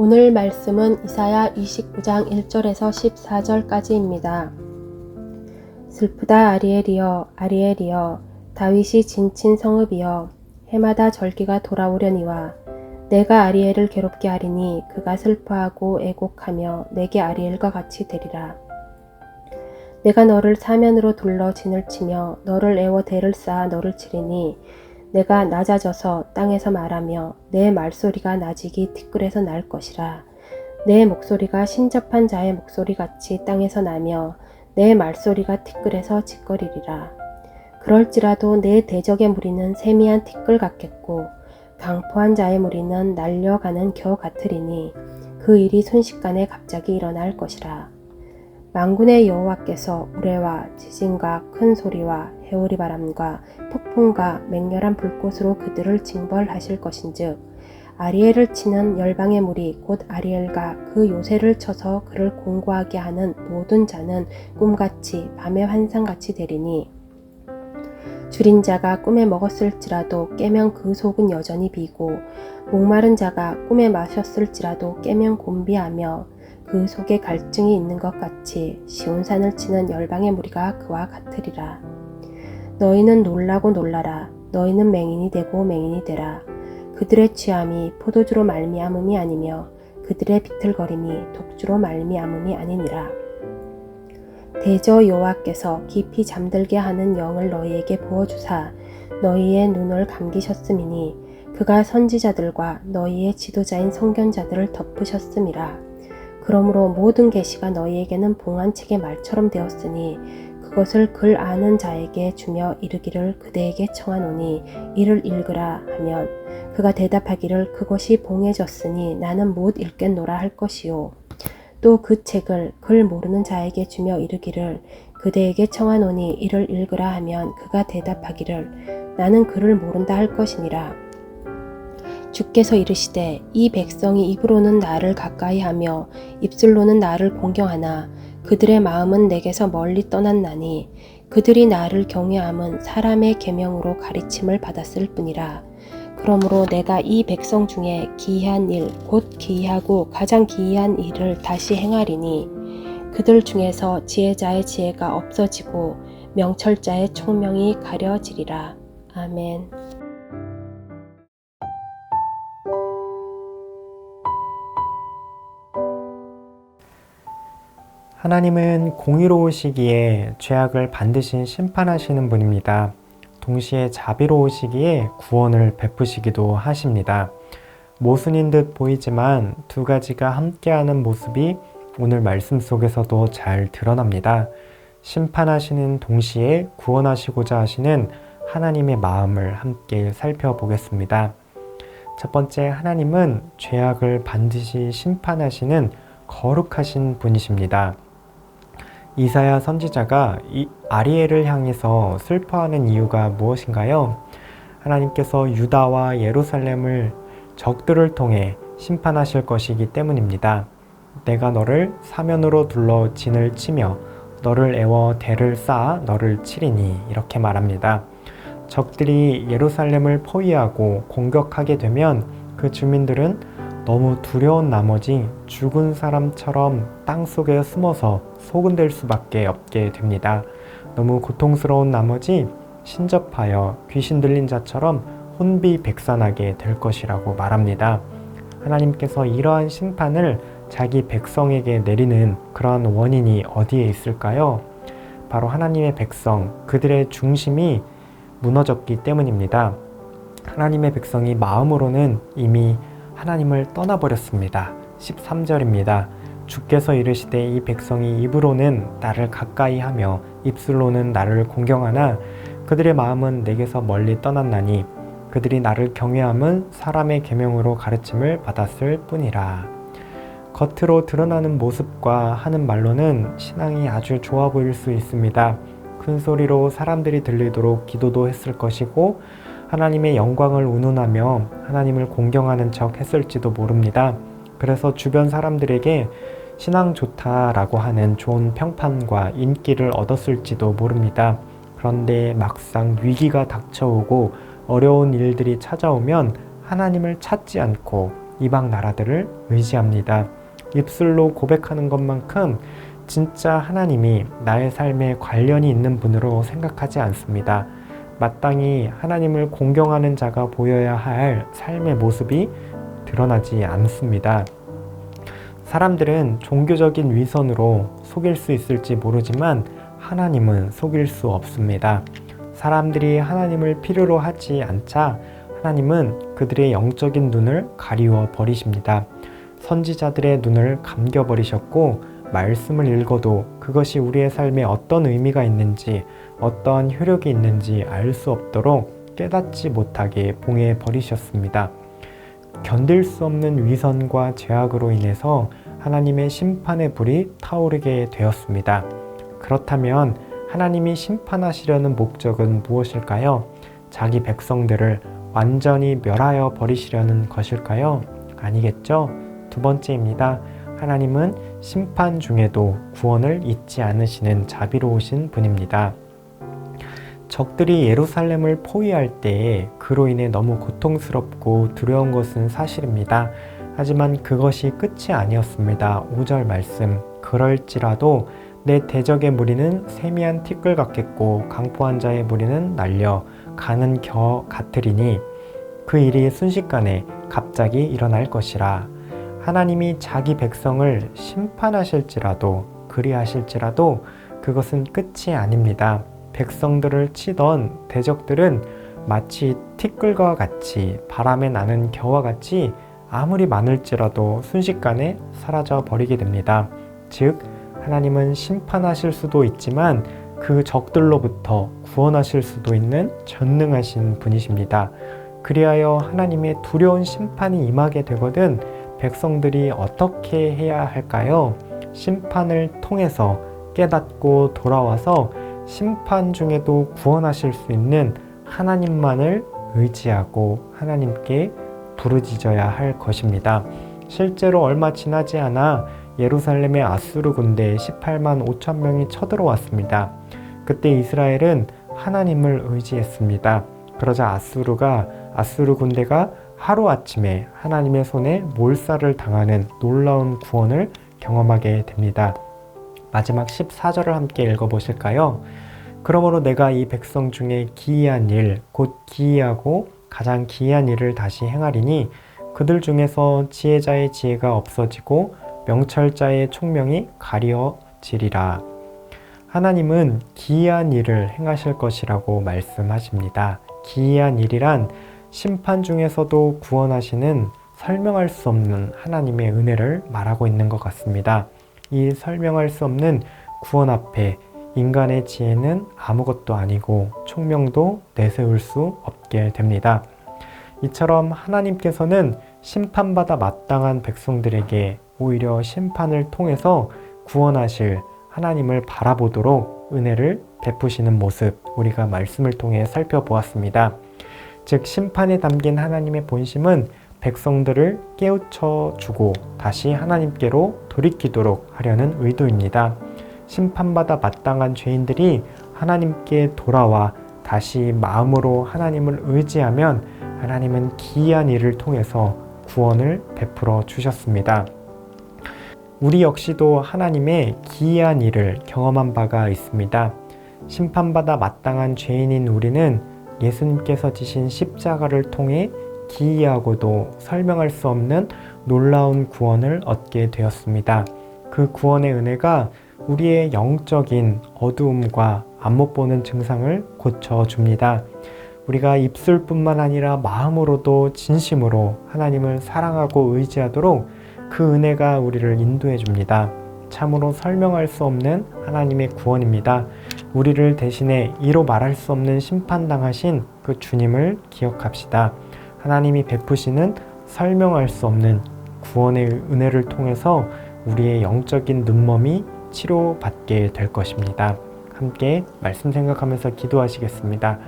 오늘 말씀은 이사야 29장 1절에서 14절까지입니다. 슬프다 아리엘이여 아리엘이여 다윗이 진친 성읍이여 해마다 절기가 돌아오려니와 내가 아리엘을 괴롭게 하리니 그가 슬퍼하고 애곡하며 내게 아리엘과 같이 되리라. 내가 너를 사면으로 둘러 진을 치며 너를 애워 대를 쌓아 너를 치리니 내가 낮아져서 땅에서 말하며 내 말소리가 낮이기 티끌에서 날 것이라. 내 목소리가 신접한 자의 목소리같이 땅에서 나며 내 말소리가 티끌에서 짓거리리라. 그럴지라도 내 대적의 무리는 세미한 티끌 같겠고 강포한 자의 무리는 날려가는 겨 같으리니 그 일이 순식간에 갑자기 일어날 것이라. 만군의 여호와께서 우레와 지진과 큰 소리와 해오리 바람과 폭풍과 맹렬한 불꽃으로 그들을 징벌하실 것인즉 아리엘을 치는 열방의 무리 곧 아리엘과 그 요새를 쳐서 그를 공고하게 하는 모든 자는 꿈같이 밤의 환상같이 되리니 줄인 자가 꿈에 먹었을지라도 깨면 그 속은 여전히 비고 목마른 자가 꿈에 마셨을지라도 깨면 곤비하며 그 속에 갈증이 있는 것 같이 시온산을 치는 열방의 무리가 그와 같으리라. 너희는 놀라고 놀라라. 너희는 맹인이 되고 맹인이 되라. 그들의 취함이 포도주로 말미암음이 아니며 그들의 비틀거림이 독주로 말미암음이 아니니라. 대저 여호와께서 깊이 잠들게 하는 영을 너희에게 부어주사 너희의 눈을 감기셨음이니 그가 선지자들과 너희의 지도자인 선견자들을 덮으셨음이라. 그러므로 모든 계시가 너희에게는 봉한 책의 말처럼 되었으니 그것을 글 아는 자에게 주며 이르기를 그대에게 청하노니 이를 읽으라 하면 그가 대답하기를 그것이 봉해졌으니 나는 못 읽겠노라 할 것이요. 또 그 책을 글 모르는 자에게 주며 이르기를 그대에게 청하노니 이를 읽으라 하면 그가 대답하기를 나는 글을 모른다 할 것이니라. 주께서 이르시되 이 백성이 입으로는 나를 가까이하며 입술로는 나를 공경하나 그들의 마음은 내게서 멀리 떠났나니 그들이 나를 경외함은 사람의 계명으로 가르침을 받았을 뿐이라. 그러므로 내가 이 백성 중에 기이한 일 곧 기이하고 가장 기이한 일을 다시 행하리니 그들 중에서 지혜자의 지혜가 없어지고 명철자의 총명이 가려지리라. 아멘. 하나님은 공의로우시기에 죄악을 반드시 심판하시는 분입니다. 동시에 자비로우시기에 구원을 베푸시기도 하십니다. 모순인 듯 보이지만 두 가지가 함께하는 모습이 오늘 말씀 속에서도 잘 드러납니다. 심판하시는 동시에 구원하시고자 하시는 하나님의 마음을 함께 살펴보겠습니다. 첫 번째, 하나님은 죄악을 반드시 심판하시는 거룩하신 분이십니다. 이사야 선지자가 이 아리엘을 향해서 슬퍼하는 이유가 무엇인가요? 하나님께서 유다와 예루살렘을 적들을 통해 심판하실 것이기 때문입니다. 내가 너를 사면으로 둘러 진을 치며 너를 애워 대를 쌓아 너를 치리니 이렇게 말합니다. 적들이 예루살렘을 포위하고 공격하게 되면 그 주민들은 너무 두려운 나머지 죽은 사람처럼 땅속에 숨어서 소근될 수밖에 없게 됩니다. 너무 고통스러운 나머지 신접하여 귀신 들린 자처럼 혼비백산하게 될 것이라고 말합니다. 하나님께서 이러한 심판을 자기 백성에게 내리는 그러한 원인이 어디에 있을까요? 바로 하나님의 백성, 그들의 중심이 무너졌기 때문입니다. 하나님의 백성이 마음으로는 이미 하나님을 떠나버렸습니다. 13절입니다. 주께서 이르시되 이 백성이 입으로는 나를 가까이 하며 입술로는 나를 공경하나 그들의 마음은 내게서 멀리 떠났나니 그들이 나를 경외함은 사람의 계명으로 가르침을 받았을 뿐이라. 겉으로 드러나는 모습과 하는 말로는 신앙이 아주 좋아 보일 수 있습니다. 큰 소리로 사람들이 들리도록 기도도 했을 것이고 하나님의 영광을 운운하며 하나님을 공경하는 척 했을지도 모릅니다. 그래서 주변 사람들에게 신앙 좋다라고 하는 좋은 평판과 인기를 얻었을지도 모릅니다. 그런데 막상 위기가 닥쳐오고 어려운 일들이 찾아오면 하나님을 찾지 않고 이방 나라들을 의지합니다. 입술로 고백하는 것만큼 진짜 하나님이 나의 삶에 관련이 있는 분으로 생각하지 않습니다. 마땅히 하나님을 공경하는 자가 보여야 할 삶의 모습이 드러나지 않습니다. 사람들은 종교적인 위선으로 속일 수 있을지 모르지만 하나님은 속일 수 없습니다. 사람들이 하나님을 필요로 하지 않자 하나님은 그들의 영적인 눈을 가리워 버리십니다. 선지자들의 눈을 감겨 버리셨고 말씀을 읽어도 그것이 우리의 삶에 어떤 의미가 있는지 어떠한 효력이 있는지 알 수 없도록 깨닫지 못하게 봉해 버리셨습니다. 견딜 수 없는 위선과 죄악으로 인해서 하나님의 심판의 불이 타오르게 되었습니다. 그렇다면 하나님이 심판하시려는 목적은 무엇일까요? 자기 백성들을 완전히 멸하여 버리시려는 것일까요? 아니겠죠? 두 번째입니다. 하나님은 심판 중에도 구원을 잊지 않으시는 자비로우신 분입니다. 적들이 예루살렘을 포위할 때에 그로 인해 너무 고통스럽고 두려운 것은 사실입니다. 하지만 그것이 끝이 아니었습니다. 5절 말씀, 그럴지라도 내 대적의 무리는 세미한 티끌 같겠고 강포한 자의 무리는 날려 가는 겨 같으리니 그 일이 순식간에 갑자기 일어날 것이라. 하나님이 자기 백성을 심판하실지라도 그리하실지라도 그것은 끝이 아닙니다. 백성들을 치던 대적들은 마치 티끌과 같이 바람에 나는 겨와 같이 아무리 많을지라도 순식간에 사라져 버리게 됩니다. 즉 하나님은 심판하실 수도 있지만 그 적들로부터 구원하실 수도 있는 전능하신 분이십니다. 그리하여 하나님의 두려운 심판이 임하게 되거든 백성들이 어떻게 해야 할까요? 심판을 통해서 깨닫고 돌아와서 심판 중에도 구원하실 수 있는 하나님만을 의지하고 하나님께 부르짖어야 할 것입니다. 실제로 얼마 지나지 않아 예루살렘의 아수르 군대 18만 5천 명이 쳐들어왔습니다. 그때 이스라엘은 하나님을 의지했습니다. 그러자 아수르 군대가 하루아침에 하나님의 손에 몰살을 당하는 놀라운 구원을 경험하게 됩니다. 마지막 14절을 함께 읽어보실까요? 그러므로 내가 이 백성 중에 기이한 일, 곧 기이하고 가장 기이한 일을 다시 행하리니 그들 중에서 지혜자의 지혜가 없어지고 명철자의 총명이 가려지리라. 하나님은 기이한 일을 행하실 것이라고 말씀하십니다. 기이한 일이란 심판 중에서도 구원하시는 설명할 수 없는 하나님의 은혜를 말하고 있는 것 같습니다. 이 설명할 수 없는 구원 앞에 인간의 지혜는 아무것도 아니고 총명도 내세울 수 없게 됩니다. 이처럼 하나님께서는 심판받아 마땅한 백성들에게 오히려 심판을 통해서 구원하실 하나님을 바라보도록 은혜를 베푸시는 모습 우리가 말씀을 통해 살펴보았습니다. 즉 심판에 담긴 하나님의 본심은 백성들을 깨우쳐 주고 다시 하나님께로 돌이키도록 하려는 의도입니다. 심판받아 마땅한 죄인들이 하나님께 돌아와 다시 마음으로 하나님을 의지하면 하나님은 기이한 일을 통해서 구원을 베풀어 주셨습니다. 우리 역시도 하나님의 기이한 일을 경험한 바가 있습니다. 심판받아 마땅한 죄인인 우리는 예수님께서 지신 십자가를 통해 기이하고도 설명할 수 없는 놀라운 구원을 얻게 되었습니다. 그 구원의 은혜가 우리의 영적인 어두움과 안 못 보는 증상을 고쳐줍니다. 우리가 입술뿐만 아니라 마음으로도 진심으로 하나님을 사랑하고 의지하도록 그 은혜가 우리를 인도해 줍니다. 참으로 설명할 수 없는 하나님의 구원입니다. 우리를 대신해 이로 말할 수 없는 심판당하신 그 주님을 기억합시다. 하나님이 베푸시는 설명할 수 없는 구원의 은혜를 통해서 우리의 영적인 눈먼이 치료받게 될 것입니다. 함께 말씀 생각하면서 기도하시겠습니다.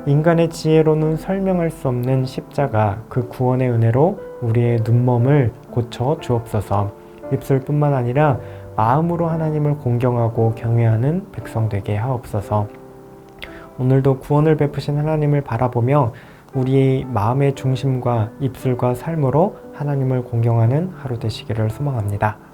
인간의 지혜로는 설명할 수 없는 십자가 그 구원의 은혜로 우리의 눈먼을 고쳐 주옵소서. 입술뿐만 아니라 마음으로 하나님을 공경하고 경외하는 백성 되게 하옵소서. 오늘도 구원을 베푸신 하나님을 바라보며 우리 마음의 중심과 입술과 삶으로 하나님을 공경하는 하루 되시기를 소망합니다.